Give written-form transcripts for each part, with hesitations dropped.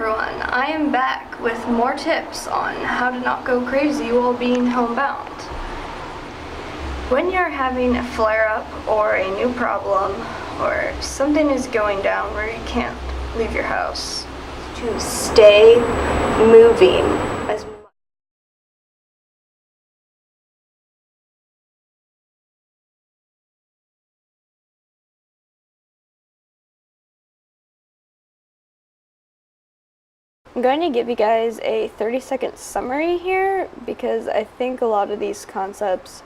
everyone, I am back with more tips on how to not go crazy while being homebound. When you're having a flare-up or a new problem or something is going down where you can't leave your house, to stay moving as much. I'm going to give you guys a 30-second summary here because I think a lot of these concepts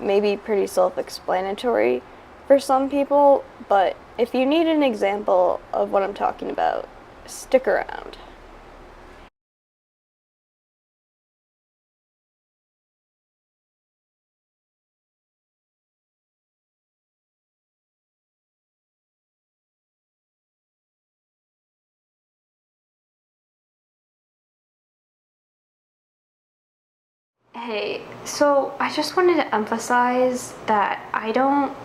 may be pretty self-explanatory for some people, but if you need an example of what I'm talking about, stick around. Hey, so I just wanted to emphasize that I don't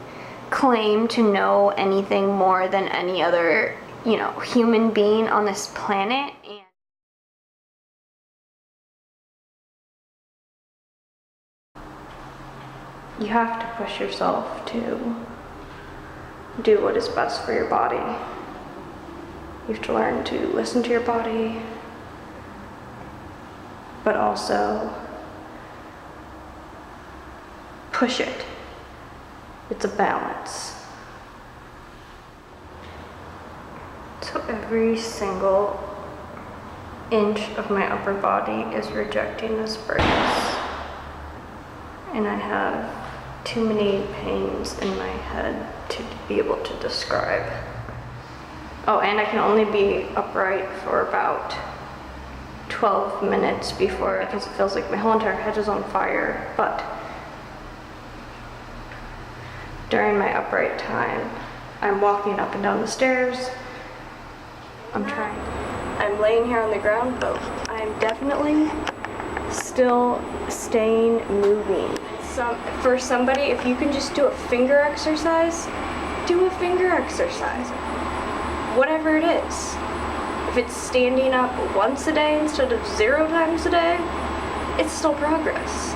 claim to know anything more than any other, human being on this planet. And you have to push yourself to do what is best for your body. You have to learn to listen to your body, but also push it. It's a balance. So every single inch of my upper body is rejecting this brace. And I have too many pains in my head to be able to describe. Oh, and I can only be upright for about 12 minutes because it feels like my whole entire head is on fire. But during my upright time, I'm walking up and down the stairs. I'm laying here on the ground, but I'm definitely still staying moving. For somebody, if you can just do a finger exercise, do a finger exercise. Whatever it is. If it's standing up once a day instead of 0 times a day, it's still progress.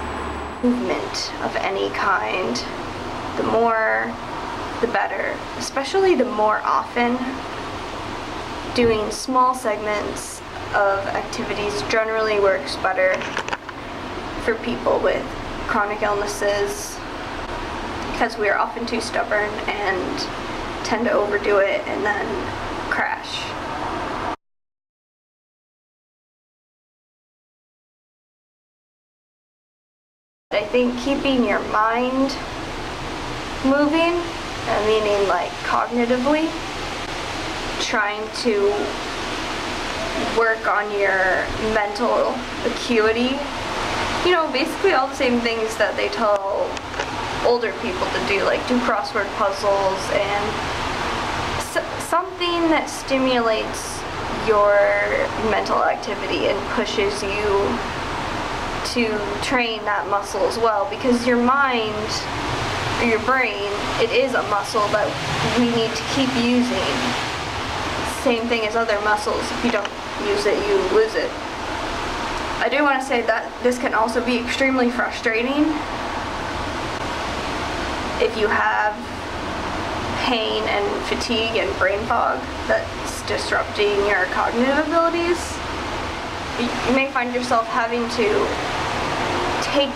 Movement of any kind, the more, the better. Especially the more often. Doing small segments of activities generally works better for people with chronic illnesses because we are often too stubborn and tend to overdo it and then crash. I think keeping your mind moving, meaning like cognitively, trying to work on your mental acuity, basically all the same things that they tell older people to do, like do crossword puzzles and something that stimulates your mental activity and pushes you to train that muscle as well, because your mind or your brain, it is a muscle that we need to keep using. Same thing as other muscles. If you don't use it, you lose it. I do want to say that this can also be extremely frustrating if you have pain and fatigue and brain fog that's disrupting your cognitive abilities. You may find yourself having to take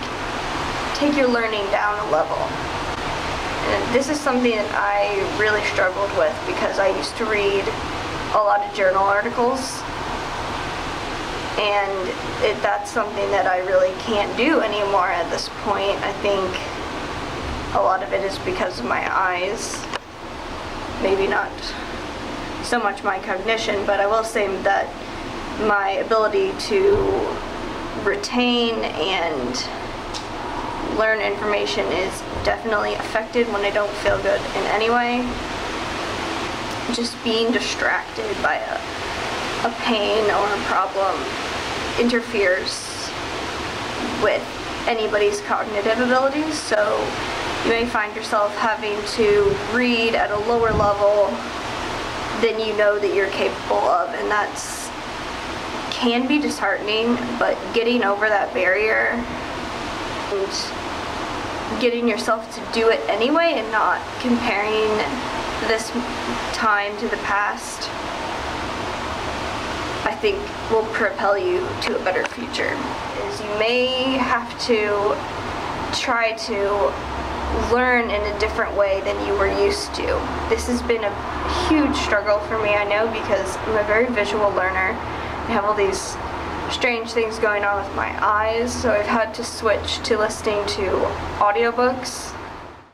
your learning down a level. And this is something that I really struggled with because I used to read a lot of journal articles, and that's something that I really can't do anymore at this point. I think a lot of it is because of my eyes, maybe not so much my cognition, but I will say that my ability to retain and learn information is definitely affected when I don't feel good in any way. Just being distracted by a pain or a problem interferes with anybody's cognitive abilities, so you may find yourself having to read at a lower level than you know that you're capable of, and that's can be disheartening, but getting over that barrier and getting yourself to do it anyway and not comparing this time to the past, I think will propel you to a better future. Is you may have to try to learn in a different way than you were used to. This has been a huge struggle for me, I know, because I'm a very visual learner. I have all these strange things going on with my eyes, so I've had to switch to listening to audiobooks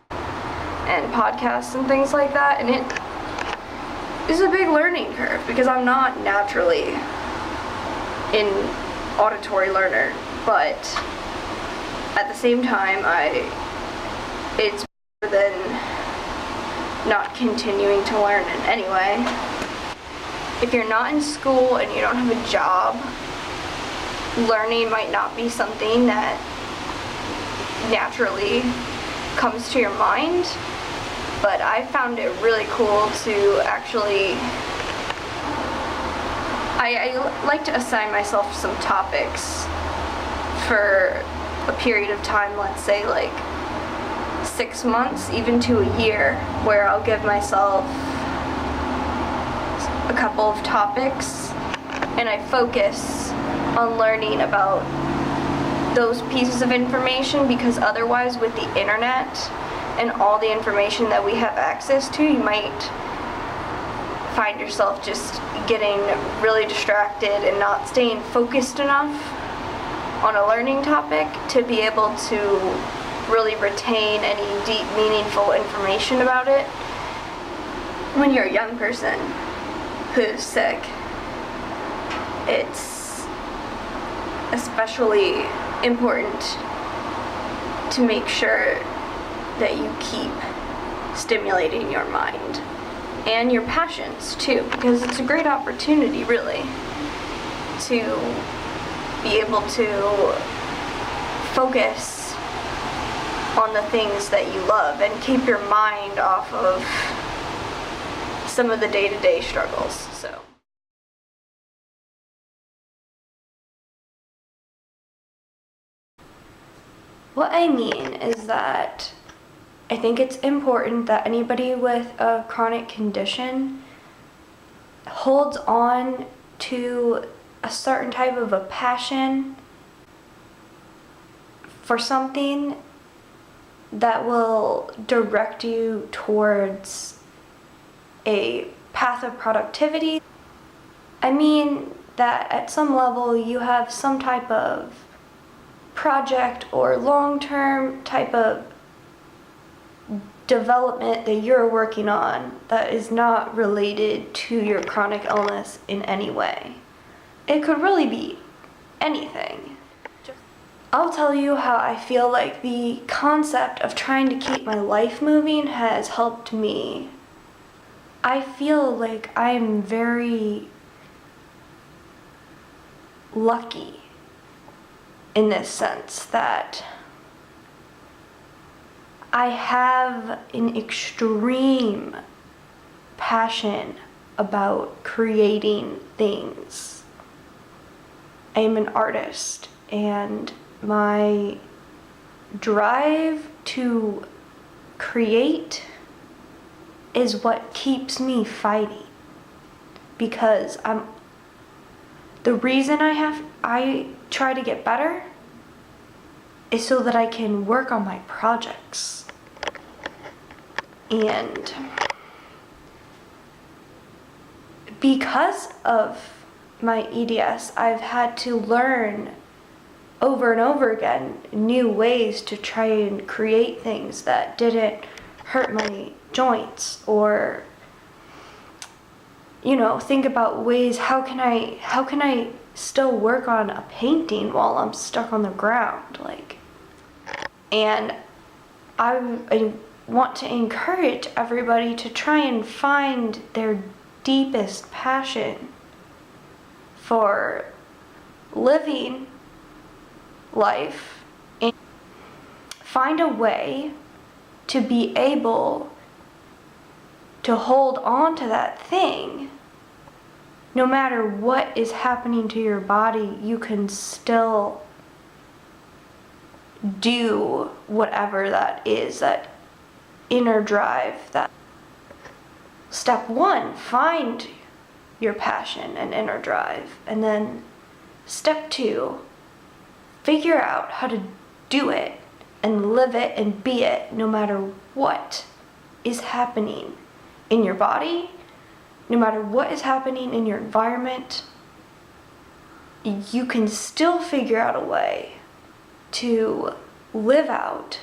and podcasts and things like that, and it is a big learning curve because I'm not naturally an auditory learner, but at the same time it's better than not continuing to learn in any way. If you're not in school and you don't have a job, learning might not be something that naturally comes to your mind, but I found it really cool to actually, I like to assign myself some topics for a period of time, let's say like 6 months, even to a year, where I'll give myself a couple of topics and I focus on learning about those pieces of information, because otherwise with the internet and all the information that we have access to, you might find yourself just getting really distracted and not staying focused enough on a learning topic to be able to really retain any deep, meaningful information about it. When you're a young person who's sick, it's especially important to make sure that you keep stimulating your mind and your passions too, because it's a great opportunity really to be able to focus on the things that you love and keep your mind off of some of the day-to-day struggles. So what I mean is that I think it's important that anybody with a chronic condition holds on to a certain type of a passion for something that will direct you towards a path of productivity. I mean that at some level you have some type of project or long-term type of development that you're working on that is not related to your chronic illness in any way. It could really be anything. I'll tell you how I feel like the concept of trying to keep my life moving has helped me. I feel like I'm very lucky in this sense that I have an extreme passion about creating things. I am an artist, and my drive to create is what keeps me fighting, because the reason I try to get better is so that I can work on my projects. And because of my EDS, I've had to learn over and over again new ways to try and create things that didn't hurt my joints, or think about ways, how can I still work on a painting while I'm stuck on the ground, and I want to encourage everybody to try and find their deepest passion for living life and find a way to be able to hold on to that thing no matter what is happening to your body, you can still do whatever that is, that inner drive. That step one, find your passion and inner drive. And then step two, figure out how to do it and live it and be it no matter what is happening in your body, no matter what is happening in your environment. You can still figure out a way to live out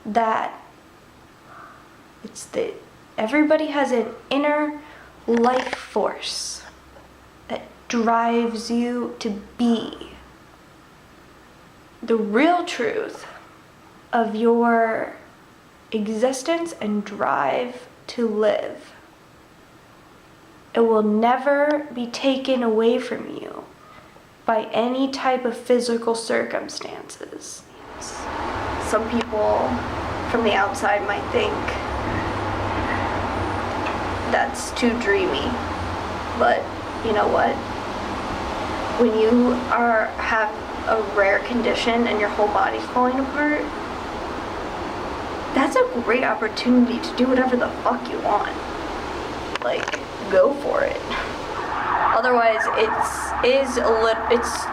that everybody has an inner life force that drives you to be. The real truth of your existence and drive to live. It will never be taken away from you by any type of physical circumstances. Some people from the outside might think that's too dreamy, but you know what? When you have a rare condition and your whole body's falling apart, that's a great opportunity to do whatever the fuck you want. Like, go for it. Otherwise, it's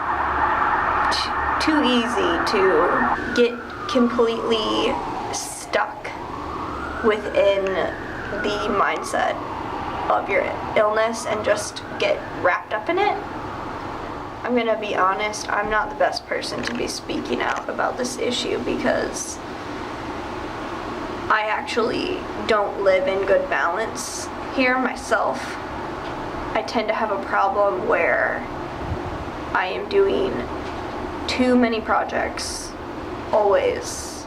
too easy to get completely stuck within the mindset of your illness and just get wrapped up in it. I'm gonna be honest, I'm not the best person to be speaking out about this issue because I actually don't live in good balance here myself. I tend to have a problem where I am doing too many projects, always.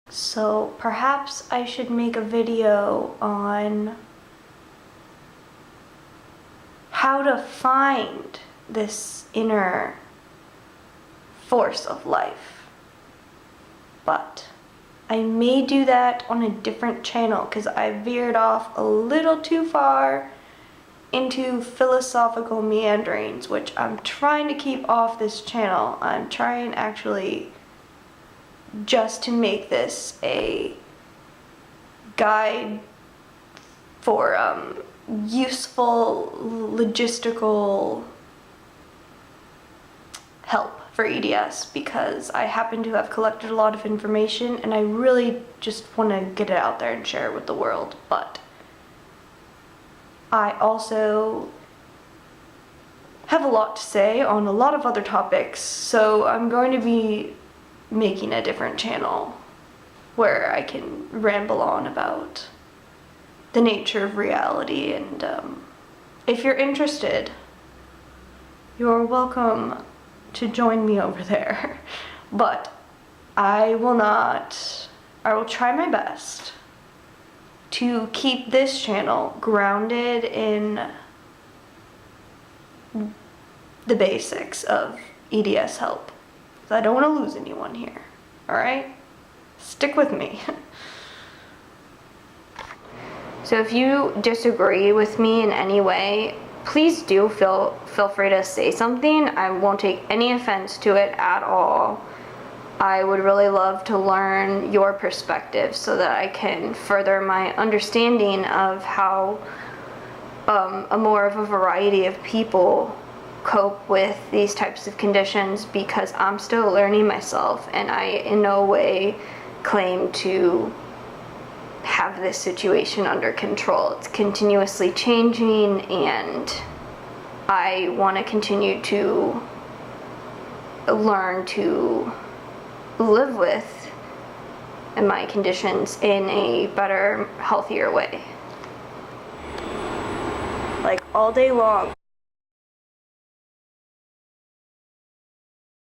So perhaps I should make a video on how to find this inner force of life. But I may do that on a different channel because I veered off a little too far into philosophical meanderings, which I'm trying to keep off this channel. I'm trying actually just to make this a guide for useful logistical help for EDS, because I happen to have collected a lot of information and I really just want to get it out there and share it with the world. But I also have a lot to say on a lot of other topics, so I'm going to be making a different channel where I can ramble on about the nature of reality, and if you're interested, you're welcome to join me over there. But I will try my best to keep this channel grounded in the basics of EDS help. I don't want to lose anyone here, alright? Stick with me. So if you disagree with me in any way, please do feel free to say something. I won't take any offense to it at all. I would really love to learn your perspective so that I can further my understanding of how a more of a variety of people cope with these types of conditions, because I'm still learning myself and I in no way claim to have this situation under control. It's continuously changing and I want to continue to learn to live with my conditions in a better, healthier way. Like all day long.